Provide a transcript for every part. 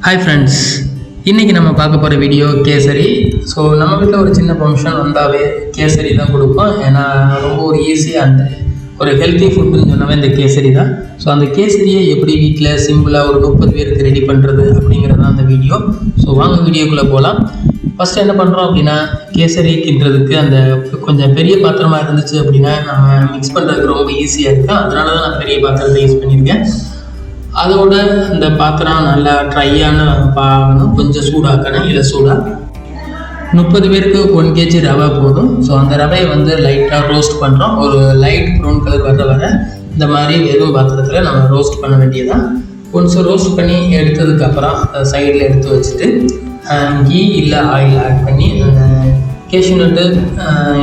Hi friends, இன்றைக்கி நம்ம பார்க்க போகிற வீடியோ கேசரி. ஸோ நம்ம வீட்டில் ஒரு சின்ன ஃபங்க்ஷன் வந்தாவே கேசரி தான் கொடுப்போம். ஏன்னா ரொம்ப ஒரு ஈஸியாக அந்த ஒரு ஹெல்த்தி ஃபுட்டுன்னு சொன்னாவே இந்த கேசரி தான். ஸோ அந்த கேசரியை எப்படி வீட்டில் சிம்பிளாக ஒரு 30 பேருக்கு ரெடி பண்ணுறது அப்படிங்கிறது தான் அந்த வீடியோ. ஸோ வாங்க வீடியோக்குள்ளே போகலாம். ஃபஸ்ட்டு என்ன பண்ணுறோம் அப்படின்னா, கேசரி கிண்டுறதுக்கு அந்த கொஞ்சம் பெரிய பாத்திரமாக இருந்துச்சு அப்படின்னா நம்ம மிக்ஸ் பண்ணுறதுக்கு ரொம்ப ஈஸியாக இருக்கும். அதனால தான் நான் பெரிய பாத்திரத்தை யூஸ் பண்ணியிருக்கேன். அதோட இந்த பாத்திரம் நல்லா ட்ரையான பாகணும், கொஞ்சம் சூடாக்கணும். இல்லை சூடாக 30 பேருக்கு 1 kg ரவை போதும். ஸோ அந்த ரவையை வந்து லைட்டாக ரோஸ்ட் பண்ணுறோம். ஒரு லைட் ப்ரௌன் கலர் வர இந்த மாதிரி வெறும் பாத்திரத்தில் நம்ம ரோஸ்ட் பண்ண வேண்டியதான். கொஞ்சம் ரோஸ்ட் பண்ணி எடுத்ததுக்கப்புறம் சைடில் எடுத்து வச்சுட்டு கீ இல்லை ஆயில் ஆட் பண்ணி கேஷ்யூ நட்டு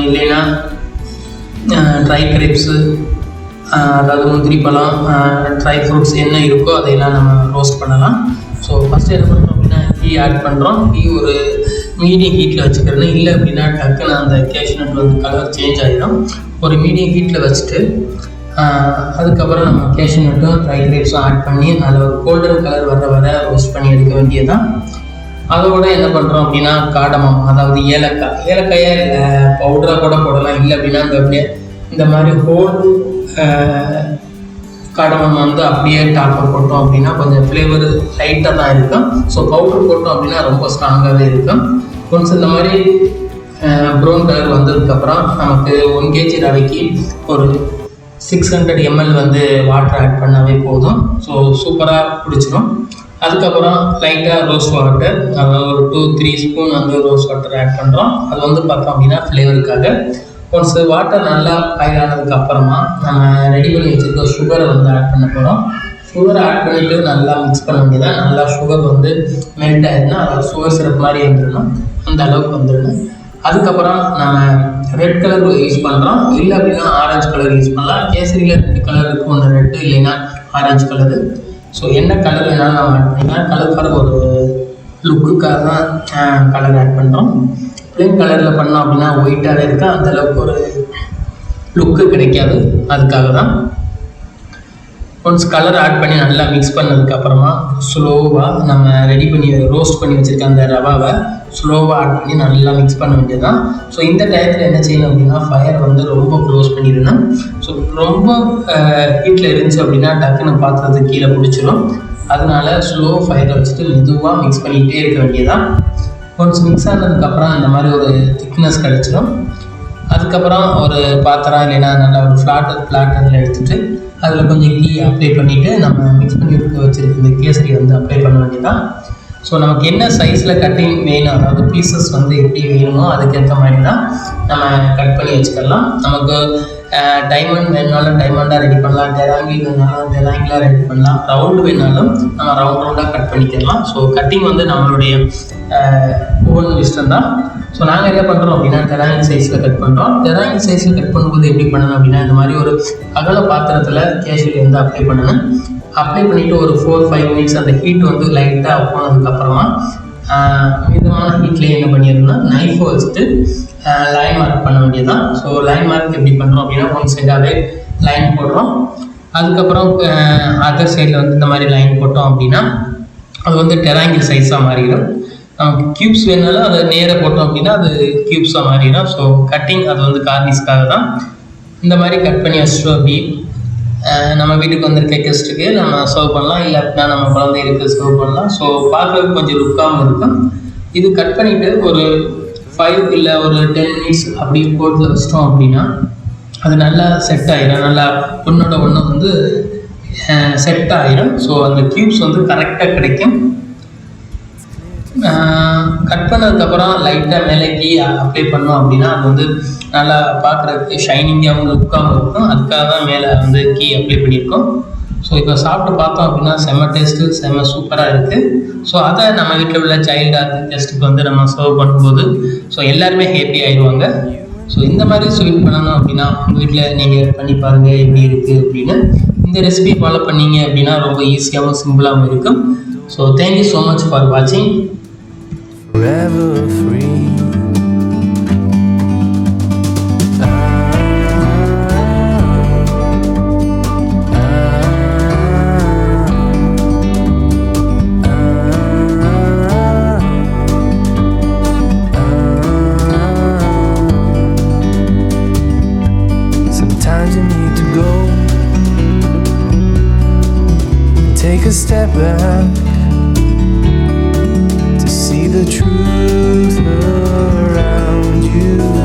இல்லைன்னா ட்ரை கிரேப்ஸு, அதாவது முந்திரி பழம், ட்ரை ஃப்ரூட்ஸ் என்ன இருக்கோ அதையெல்லாம் நம்ம ரோஸ்ட் பண்ணலாம். ஸோ ஃபஸ்ட்டு என்ன பண்ணுறோம் அப்படின்னா, கீ ஆட் பண்ணுறோம். கீ ஒரு மீடியம் ஹீட்டில் வச்சுக்கிறேன்னு, இல்லை அப்படின்னா டக்குன்னு அந்த கேஷ்யூ நட் வந்து கலர் சேஞ்ச் ஆகிடும். ஒரு மீடியம் ஹீட்டில் வச்சுட்டு அதுக்கப்புறம் நம்ம கேஷ்யூ நட்டும் ட்ரை கிரேப்ஸும் ஆட் பண்ணி அதில் ஒரு கோல்டன் கலர் வர ரோஸ்ட் பண்ணி எடுக்க வேண்டியதுதான். அதோட என்ன பண்ணுறோம் அப்படின்னா, காடமம், அதாவது ஏலக்காயை பவுடராக கூட போடலாம். இல்லை அப்படின்னா அப்படியே இந்த மாதிரி ஹோல் காடமம் வந்து அப்படியே டாப்பில் போட்டோம் அப்படின்னா கொஞ்சம் ஃப்ளேவர் லைட்டாக தான் இருக்கும். ஸோ பவுடர் போட்டோம் அப்படின்னா ரொம்ப ஸ்ட்ராங்காகவே இருக்கும். ஒன்ஸ் இந்த மாதிரி ப்ரௌன் கலர் வந்ததுக்கப்புறம் நமக்கு 1 kg ரவைக்கு ஒரு 600 ml வந்து வாட்டர் ஆட் பண்ணாவே போதும். ஸோ சூப்பராக பிடிச்சிடும். அதுக்கப்புறம் லைட்டாக ரோஸ் வாட்டர், அதாவது ஒரு 2-3 ஸ்பூன் வந்து ரோஸ் வாட்டர் ஆட் பண்ணுறோம். அது வந்து பார்த்தோம் அப்படின்னா ஃப்ளேவருக்காக. ஒன்ஸ் வாட்டர் நல்லா பாயில் ஆனதுக்கு அப்புறமா நம்ம ரெடி பண்ணி வச்சுருக்க சுகரை வந்து ஆட் பண்ண போகிறோம். சுகரை ஆட் பண்ணிவிட்டு நல்லா மிக்ஸ் பண்ண வேண்டியதான். நல்லா சுகர் வந்து மெல்ட் ஆகிடுனா, அதாவது சுகர் சிரப் மாதிரி வந்துடணும், அந்த அளவுக்கு வந்துடணும். அதுக்கப்புறம் நம்ம ரெட் கலர் யூஸ் பண்ணுறோம். இல்லை அப்படின்னா ஆரஞ்சு கலர் யூஸ் பண்ணலாம். கேசரியில் 2 கலர் இருக்கும், ஒன்று ரெட்டு இல்லைன்னா ஆரஞ்சு கலரு. ஸோ என்ன கலர் வேணாலும் நம்ம ஆட் பண்ணிக்கலாம். கலர் ஃபார் ஒரு லுக்குக்காக தான் கலர் ஆட் பண்ணுறோம். ப்ளைன் கலரில் பண்ணோம் அப்படின்னா ஒயிட்டாகவே இருக்கா, அந்தளவுக்கு ஒரு லுக்கு கிடைக்காது. அதுக்காக தான் ஒன்ஸ் கலர் ஆட் பண்ணி நல்லா மிக்ஸ் பண்ணதுக்கப்புறமா ஸ்லோவாக நம்ம ரெடி பண்ணி ரோஸ்ட் பண்ணி வச்சுருக்க அந்த ரவாவை ஸ்லோவாக ஆட் பண்ணி நல்லா மிக்ஸ் பண்ண வேண்டியது தான். ஸோ இந்த டயத்தில் என்ன செய்யணும் அப்படின்னா, ஃபயர் வந்து ரொம்ப க்ளோஸ் பண்ணிடணும். ஸோ ரொம்ப ஹீட்டில் இருந்துச்சு அப்படின்னா டக்குன்னு பாத்திரத்துக்கு கீழே பிடிச்சிடும். அதனால ஸ்லோ ஃபயரை வச்சுட்டு மெதுவாக மிக்ஸ் பண்ணிகிட்டே இருக்க வேண்டியதான். ஒன்ஸ் மிக்ஸ் ஆனதுக்கப்புறம் இந்த மாதிரி ஒரு திக்னஸ் கிடச்சிடும். அதுக்கப்புறம் ஒரு பாத்திரம் இல்லைன்னா நல்லா ஒரு ஃப்ளாட்டரில் எடுத்துகிட்டு அதில் கொஞ்சம் கீ அப்ளை பண்ணிவிட்டு நம்ம மிக்ஸ் பண்ணி வச்சுருக்க இந்த கேசரி வந்து அப்ளை பண்ண வேண்டியதான். ஸோ நமக்கு என்ன சைஸில் கட்டிங் வேணும், அதாவது பீசஸ் வந்து எப்படி வேணுமோ அதுக்கேற்ற மாதிரி தான் நம்ம கட் பண்ணி வச்சுக்கலாம். நமக்கு டைமண்ட் வேணுனாலும் டைமண்டாக ரெடி பண்ணலாம், டெராங்கில் வேணாலும் டெராங்கிளாக ரெடி பண்ணலாம், ரவுண்டு வேணாலும் நம்ம ரவுண்டாக கட் பண்ணிக்கலாம். ஸோ கட்டிங் வந்து நம்மளுடைய ஓன் இஷ்டம் தான். ஸோ நாங்கள் என்ன பண்ணுறோம் அப்படின்னா, டெராங்கிள் சைஸில் கட் பண்ணுறோம். டெராங்கிள் சைஸில் கட் பண்ணும்போது எப்படி பண்ணணும் அப்படின்னா, இந்த மாதிரி ஒரு அகல பாத்திரத்தில் கேஷ்யூ வந்து அப்ளை பண்ணணும். அப்ளை பண்ணிவிட்டு ஒரு 4-5 மினிட்ஸ் அந்த ஹீட் வந்து லைட்டாக போனதுக்கப்புறமா மிதமான ஹீட்லேயே என்ன பண்ணிடணும்னா நைஃபை வச்சுட்டு லைன் மார்க் பண்ண வேண்டியதுதான். ஸோ லைன் மார்க் எப்படி பண்ணுறோம் அப்படின்னா, ஒன் சைடாகவே லைன் போடுறோம். அதுக்கப்புறம் அதர் சைடில் வந்து இந்த மாதிரி லைன் போட்டோம் அப்படின்னா அது வந்து டெராங்கிள் சைஸாக மாறிடும். நமக்கு க்யூப்ஸ் வேணாலும் அதை நேராக போட்டோம் அப்படின்னா அது க்யூப்ஸாக மாறிடும். ஸோ கட்டிங் அது வந்து கார்னிஷ்காக தான். இந்த மாதிரி கட் பண்ணி வச்சுட்டோம். அப்படி நம்ம வீட்டுக்கு வந்திருக்க கெஸ்ட்டுக்கு நம்ம சர்வ் பண்ணலாம், இல்லை அப்படின்னா நம்ம குழந்தைகளுக்கு சர்வ் பண்ணலாம். ஸோ பார்க்குறதுக்கு கொஞ்சம் லுக்காகவும் இருக்கும். இது கட் பண்ணிவிட்டு ஒரு 5 இல்லை ஒரு 10 மினிட்ஸ் அப்படி போட்டு வச்சிட்டோம் அப்படின்னா அது நல்லா செட் ஆகிடும். நல்லா ஒன்றோட ஒன்று வந்து செட் ஆகிடும். ஸோ அந்த க்யூப்ஸ் வந்து கரெக்டாக கிடைக்கும். கட் பண்ணதுக்கப்புறம் லைட்டாக மேலே கீ அப்ளை பண்ணோம் அப்படின்னா அது வந்து நல்லா பார்க்குறதுக்கு ஷைனிங்காகவும் லுக்காகவும் இருக்கும். அதுக்காக தான் மேலே வந்து கீ அப்ளை பண்ணியிருக்கோம். ஸோ இப்போ சாப்பிட்டு பார்த்தோம் அப்படின்னா செம்ம டேஸ்ட்டு, செம்ம சூப்பராக இருக்குது. ஸோ அதை நம்ம வீட்டில் உள்ள சைல்டாக கெஸ்ட்டுக்கு வந்து நம்ம சர்வ் பண்ணும்போது ஸோ எல்லாருமே ஹேப்பி ஆயிடுவாங்க. ஸோ இந்த மாதிரி ஸ்வீட் பண்ணணும் அப்படின்னா உங்கள் வீட்டில் நீங்கள் பண்ணி பாருங்கள் எப்படி இருக்குது அப்படின்னு. இந்த ரெசிபி ஃபாலோ பண்ணீங்க அப்படின்னா ரொம்ப ஈஸியாகவும் சிம்பிளாகவும் இருக்கும். So thank you so much for வாட்சிங். Forever free. step back to see the truth around you.